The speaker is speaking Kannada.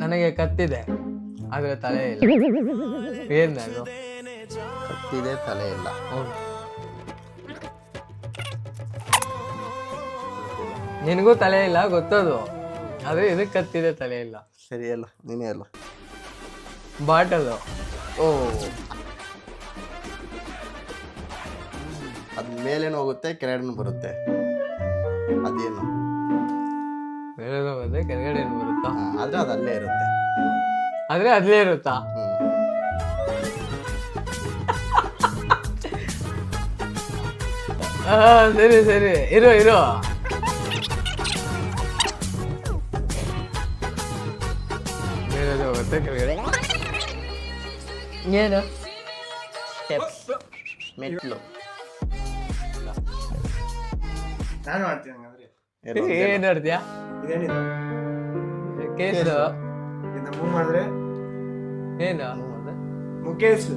ನನಗೆ ಕತ್ತಿದೆ ಆದ್ರೆ ತಲೆ ಇಲ್ಲ. ಏನ್ ಅದು? ಕತ್ತಿದೆ ತಲೆ ಇಲ್ಲ. ನಿನಗೂ ತಲೆ ಇಲ್ಲ ಗೊತ್ತದು, ಆದ್ರೆ ಇದಕ್ಕೆ ಕತ್ತಿದೆ ತಲೆ ಇಲ್ಲ. ಸರಿ ಅಲ್ಲ, ನೀನೇ ಅಲ್ಲ. ಬಾಟಲು. ಓ, ಅದ್ ಮೇಲೇನು ಹೋಗುತ್ತೆ, ಕೆಳಗಡೆನು ಬರುತ್ತೆ. ಅದೇನು? ಮೇಲೆ ಹೋಗುತ್ತೆ, ಕೆಳಗಡೆ ಏನು ಬರುತ್ತಾ? ಆದ್ರೆ ಅದು ಅಲ್ಲೇ ಇರುತ್ತೆ. ಆದ್ರೆ ಅಲ್ಲೇ ಇರುತ್ತಾ? ಸರಿ ಸರಿ, ಇರೋ ಇರೋ. ಮೇಲೆ ಹೋಗುತ್ತೆ, ಕೆಳಗಡೆ ಏನು? ಸ್ಟೆಪ್ಸ್, ಮೆಟ್ಲು. ನಾನು ಮಾಡ್ತೀನಿ ಹಂಗಂದ್ರೆ. ಏನ್ ಆಡ್ತೀಯಾ? ಇದೇನಿದು? ಕೇಸು. ಇದನ್ನ ಮೂವ್ ಮಾಡಿದ್ರೆ ಏನು? ಮುಖೇಶ್.